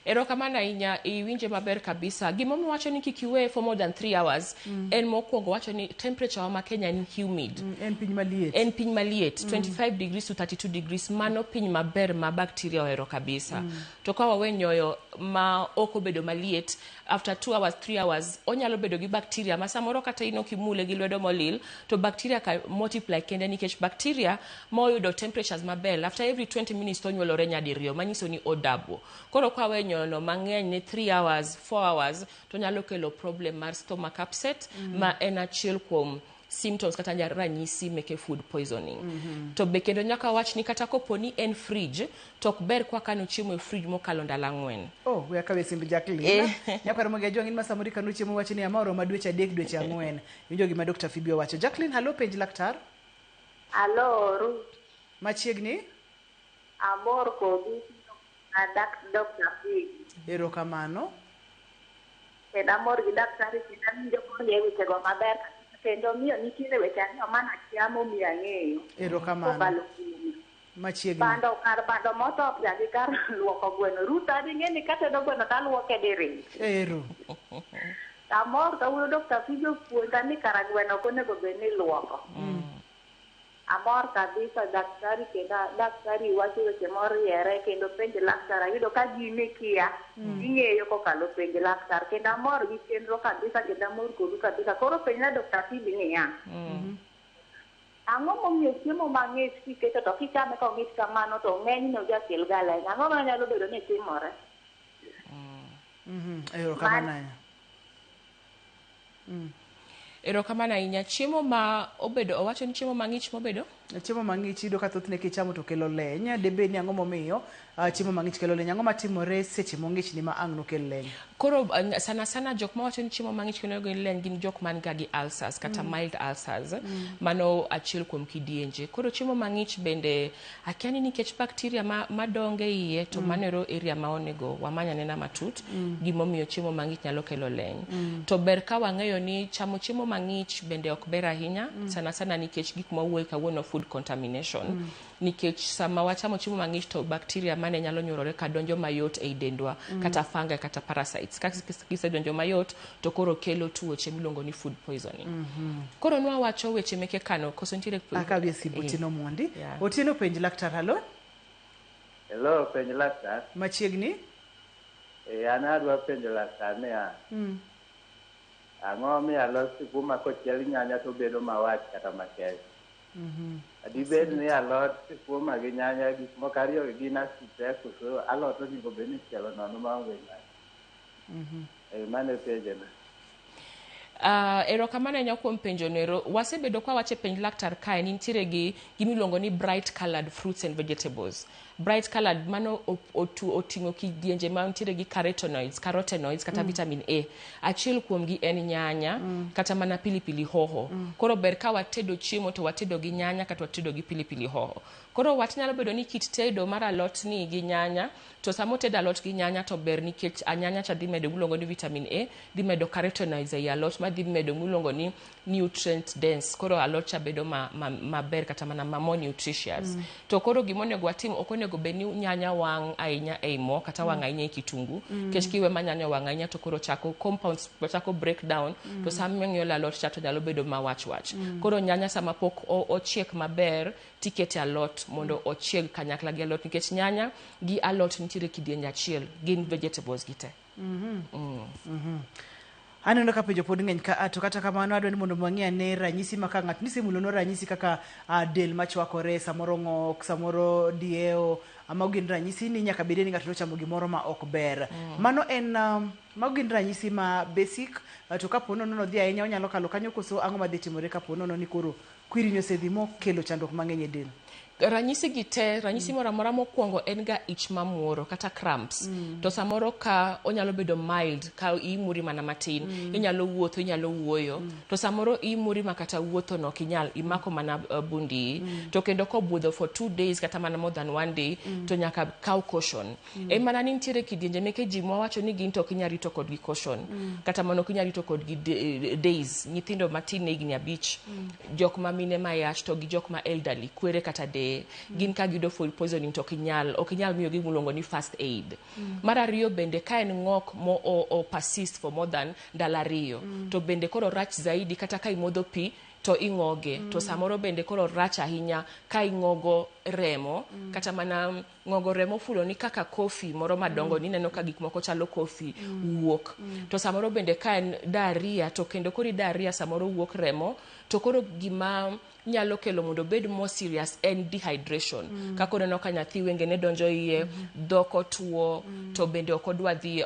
Erokamano ahinya iwinje maber kabisa. Gimomiyo wacho ni kik iwe for more than 3 hours en mokwongo wacho ni temperature ma Kenya ni humid. En piny maliet. En piny maliet 25 degrees to 32 degrees mano piny maber ma bacteria ohero kabisa. To ka wawe nyoyo ma ok obedo maliet after 2 hours 3 hours onyalo bedo gi bacteria ma samoro kata ino kimule gi lwedo molil to bacteria ka multiply kende nikech bacteria moyudo temperatures maber after every 20 minutes to nyuolore nyadiriyo manyiso ni odabo. Koro kwa we nyono mang'eny ne 3 hours 4 hours to nyalo kelo problem mar stomach upset ma en achiel kuom symptoms kata ranyisi meke food poisoning. To be kendo nyaka wach ni kata koponi en fridge to ok ber kwa kano chiemo e fridge mokalo ndalo 4. We akawe simbi Jacqueline. Nyaka romo gajong in masamuri kanu chiemo wacho ni amoro ma dweche 3 dweche 4. Winjo gima Dr. Phoebe wacho. Jacqueline halo penj laktar. Halo Ruth. Machiegni? Amor kodi Dr. Phoebe. Erokamano. Kendo amor gi daktari kendo winjo konye weche go maber kendo miyo nitiere weche ariyo mana chiamo miyo ang'eyo. Erokamano. Machiegni. Bando motop gi kar luoko gweno. Ruth adi ng'e ni katedo gweno taluoke diriyo. Ero. Amor kawuono Dr. Phoebe puonja ni kara gweno ok onego bed ni luoko. Amor kabisa daktari kendo daktari wacho weche moriere kendo penj laktar ayudo ka ji ne kia ing'eyo kokalo penj laktar kendo amor gi chenro kabisa kendo amor kodu kabisa. Koro penj na Dr. Phoebe niya. Ang'o momiyo chiemo mang'ich kiketo to kichame kong'ich kamano to ng'eny ne ojakel galeny. Ang'o manyalo bedo ni timore? Erokamano. Erokamano ahinya. Chiemo ma obedo owacho ni chiemo mang'ich mobedo chiemo mang'ich yudo ka thothne kichamo to kelo leny. Debe ni ang'o momiyo chiemo mang'ich kelo leny. Ang'o matimore seche mong'ich ni ma ang' no kel leny. Koro sana jok ma wacho ni chiemo mang'ich kelo leny gin jok man ga gi ulcers kata mild ulcers. Mano achiel kuom kidienje. Koro chiemo mang'ich bende akiani nikech bacteria madonge iye to manero area ma onego wamanya nena matut gimomiyo chiemo mang'ich nyalo kelo leny. To ber ka wang'eyo ni chamo chiemo mang'ich bende ok ber ahinya sana sana nikech gik mawuoyo kawuono food contamination nikech sama wachamo chiemo mang'ich to bacteria mane nyalo nyuolore ka donjo mayot ei dendwa kata fungi kata parasites ka gisedonjo mayot to koro kelo tuoche miluongo ni food poisoning koro nwa wacho weche meke kano koso nitiere akabie sibutino mondi otieno penj laktar halo hello penj laktar machiegni an adwa penjo laktar niya ang'o miyo alos sikuma kochiel nyanya to bedo mawach kata makech adibed ni alot sikuma gi nyanya gik moko ariyo gin asite koso alot onego bed ni chielo nono maonge nyanya mano penjena erokamano ahinya kuom penjo nero wasebedo kwa wache penj laktar kae nitiere gi gimiluongo ni bright colored fruits and vegetables bright colored mano oting'o kidienje ma nitiere gi carotenoids kata vitamin A achiel kuom gi en nyanya kata mana pilipili hoho koro ber ka watedo chiemo to watedo gi nyanya kata watedo gi pilipili hoho koro wat nyalo bedo ni kit tedo mar alot ni gi nyanya to samo tedo alot gi nyanya to ber nikech nyanya cha dhi medo miluongo ni vitamin A dhi medo carotenoids ei alot ma dhi medo miluongo ni nutrient dense koro alot cha bedo maber kata mana more nutritious to koro gimonego watim ok onego bed ni nyanya wang' ahinya ei mo kata wang' ahinya e kitungu kech kiwe ma nyanya wang' ahinya to koro compounds chako break down to sama ng'iolo alot cha to nyalo bedo mawach koro nyanya sama pok ochiek maber tikete alot mondo ochieg kanyakla gi alot nikech nyanya gi alot nitiere kidienje achiel gin vegetables gite aneno ka penjo pod ng'eny ka to kata kamano adwa ni mondo mang'e ane ranyisi ma ka ng'ato nisemulono ranyisi kaka del machwakore samoro ng'ok samoro dieo mago gin ranyisi ni nyaka bede ni ng'ato nochamo gimoro ma ok ber mano en mago gin ranyisi ma basic to kapo nono nodhi ahinya onyalo kalo kanyo koso ang'o madhi timore kapo nono ni koro kwiri osedhi mokelo chandruok mang'eny e del ranyisi gi te ranyisi moro amora mokwongo en ga ich mamuoro kata cramps to samoro ka onyalo bedo mild ka imuri mana matin inyalo wuotho inyalo wuoyo to samoro imuri ma kata wuotho no kinyal imako mana bundi to kendo ko budho for 2 days kata mana more than 1 day to nyaka kaw caution mana ni nitiere kidienje meke ji mwawacho ni gin to kinyalo rito kod gi caution kata mano kinyalo rito kod gi days nyithindo matin ne gni abich jok ma mine mayach to gi jok ma elderly kwere kata gin ka gido food poisoning to ok inyal miyo gimulongo ni first aid mar ariyo bende ka en ng'ok mo o persist for more than ndalo ariyo to bende koro rach zaidi kata ka imodho pi to ing'oge to samoro bende koro rach ahinya ka ing'ogo remo kata mana ng'ogo remo fulo ni kaka kofi moro madongo ni neno ka gik moko chalo kofi wuok to samoro bende ka en diarrhea to kendo kori diarrhea samoro wuok remo to koro gima nyalo kelo mondo bed more serious en dehydration kako neno ka nyathi wenge ne donjo iye dhoko tuo to bende ok odwa dhi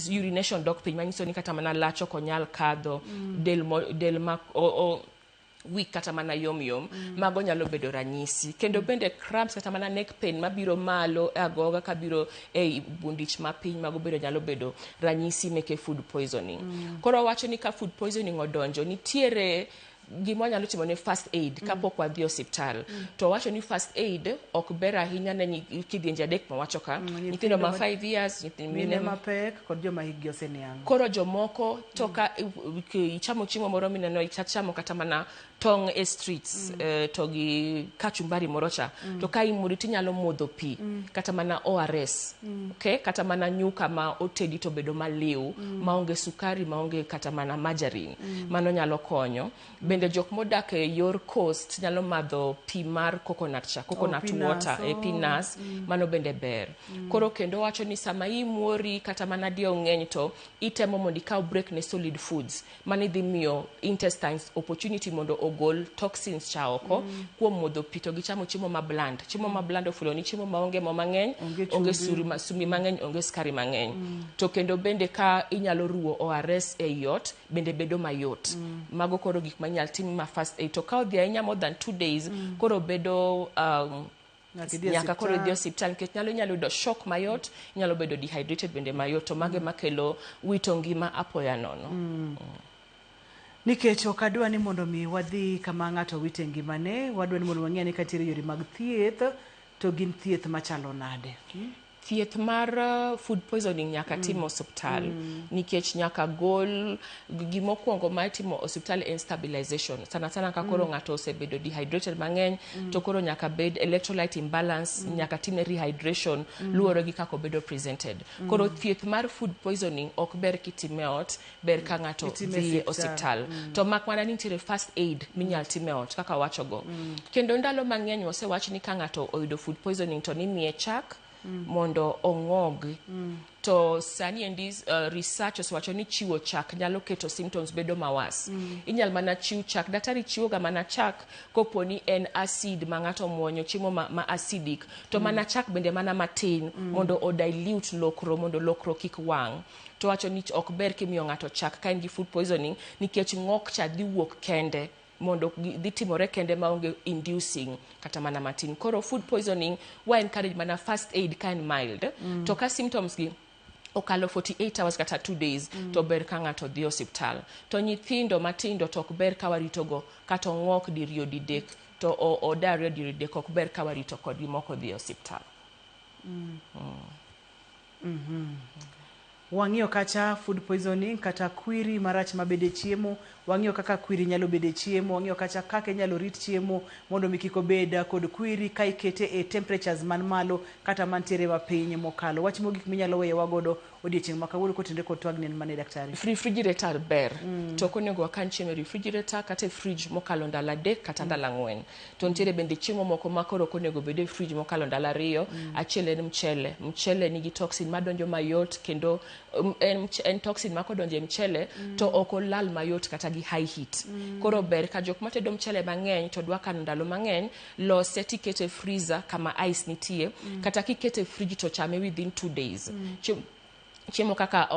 urination dok piny manyiso ni kata mana lach ok onyal kadho del ma weak kata mana yom mago nyalo bedo ranyisi kendo bende cramps kata mana neck pain mabiro malo agoga kabiro e bundich mapiny mago bende nyalo bedo ranyisi meke food poisoning koro wacho ni ka food poisoning odonjo nitiere gima nyalo timo ne first aid kapok wadhi osiptal to wacho ni first aid ok ber ahinya ne kidienje adek ma wacho ka nyithindo ma 5 years mine mapek kod joma higi oseniang koro jomoko to ka ichamo chiemo moro mineno ichamo kata mana tong e streets to gi kachumbari moro cha to ka imuri tinyalo modho pi kata mana ORS okay kata mana nyuka ma otedi to bedo maliw maonge sukari maonge kata mana margarine mano nyalo konyo bende jok modak e yor coast nyalo madho pi mar coconut water e pinas mano bende ber koro kendo wacho ni sama imuori kata mana dio ng'eny to itemo mondo ikaw break ne solid foods mani dhi miyo intestines opportunity mondo ogol toxins cha oko kuom modho pi to gichamo chiemo ma bland ofulo ni chiemo maonge mo mang'eny onge sumi mang'eny onge skari mang'eny to kendo bende ka inyalo ruwo ORS e yot bende bedo mayot mago koro gik manyal tim ma first aid to ka odhi ahinya more than 2 days koro bedo nyaka koro dhi osiptal nikech nyalo yudo shock mayot nyalo bedo dehydrated bende mayot to mage makelo wito ngima apoya nono nikech ok adwa ni mondo mi wadhi kama ng'ato wite ngimane wadwa ni mondo wang'e ni katiere yore mag thieth to gin thieth machalo nade thieth mar food poisoning nyaka tim osiptal nikech nyaka gol gimokwongo ma itimo osiptal en stabilization sana sana ka koro ng'ato osebedo dehydrated mang'eny to koro nyaka bed electrolyte imbalance nyaka time rehydration luwore gi kako bedo presented koro thieth mar food poisoning ok ber kitime ot ber ka ng'ato dhi osiptal to mak mana nitiere first aid minyal time ot kaka wachogo kendo ndalo mang'eny osewach ni ka ng'ato oyudo food poisoning to ni miye chak mondo ong'og to sani endi research osewacho ni chiwo chak nyalo keto symptoms bedo mawas inyal mana chiw chak daktari chiwo ga mana chak koponi en acid ma ng'ato muonyo chiemo ma acidic to mana chak bende mana matin mondo o dilute lokro mondo lokro kik wang' to wacho ni ok ber kimiyo ng'ato chak ka en gi food poisoning nikech ng'ok cha dhi wuok kende mondo dhi timore kende maonge inducing kata mana matin koro food poisoning wa encourage mana first aid ka en mild to ka symptoms gi okalo 48 hours kata 2 days to ber ka ng'ato dhi osiptal to nyithindo matindo to ok ber ka waritogo kata ng'ok diriyo didek to odariyo diridek ok ber ka warito kodgi moko dhi osiptal wang'iyo kacha food poisoning kata kwiri marach mabede chiemo wang'iyo kaka kwiri nyalo bede chiemo wang'iyo kacha kaka inyalo rit chiemo mondo mi kik obed kod kwiri ka ikete e temperatures man malo kata mantiere mapiny mokalo wach mogik minyalo weyowa godo odiochieng' ma kawuono kotenore kod twagni en mane daktari refrigerator ber to konego wakan chiemo e refrigerator kata e fridge mokalo ndalo 3 kata ndalo 4 to nitiere bende chiemo moko makoro konego bed e fridge mokalo ndalo 2 achiel en mchele nigi toxin madonjo mayot kendo en toxin makodonjo e mchele to ok olal mayot kata gi high heat koro ber ka jok matedo mchele mang'eny to dwa kano ndalo mang'eny lose tikete freezer kama ice nitie kata kikete fridge to chame within 2 days chiemo kaka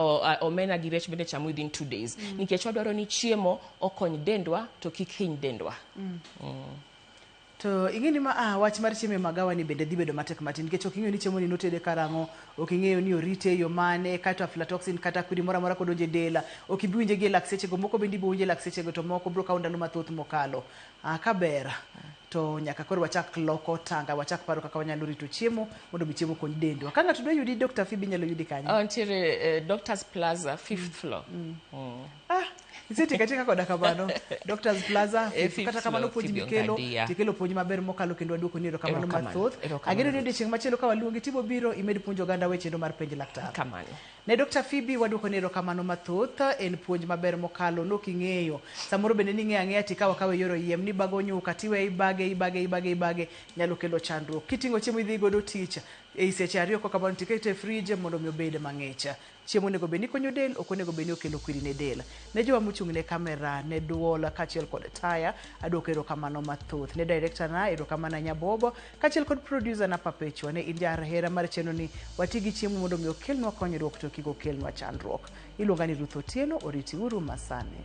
omena gi rech bende chamo within 2 days nikech wadwaro ni chiemo okony dendwa to kik hiny dendwa to ing'eni ma wach mar chiemo e magawa ni bende dhi bedo matek matin nikech ok ing'eyo ni chiemo ni notede karang'o ok ing'eyo ni orite yo mane kata aflatoxin kata kwiri moro amora kodonjo e dela ok ibi winje gi e lak sechego moko bende ibo winje e lak sechego to moko biro kawo ndalo mathoth mokalo kaber to nyaka koro wachak loko tanga wachak paro kaka wanyalo rito chiemo mondo mi chiemo kony dendwa ka ng'ato dwa yudi Dr. Phoebe nyalo yudi kanyo nitiere Doctors Plaza 5th floor isetika koda kamano Doctors Plaza kata kamano puonj mikelo tikelo puonj maber mokalo kendo waduoko ni erokamano mathoth ageno ni odiochieng' machielo ka waluongi tibo biro imed puonjo oganda wechendo mar penj laktar kamano ne Dr. Phoebe waduoko ni erokamano mathoth en puonj maber mokalo noking'eyo samoro bende ni ng'eyo ang'eya tikawa kawe yoro yiem ni bago nyuka tiwe ibage nyalo kelo chandruok kiting'o chiemo idhi godo tich e seche 2 ko kamano tikete fridge mondo mi obed mang'ich chiemo onego bed ni konyo del ok onego bed ni okelo kwiri ne del ne jowa mochung' ne kamera ne duol kachiel kod taya aduoko erokamano mathoth ne director na erokamano Nyabobo kachiel kod producer na Perpetua ne india hera mar cheno ni wati gi chiemo mondo mi okelnwa konyruok to kik okelnwa chandruok iluonga ni Ruth Otieno oriti uru masane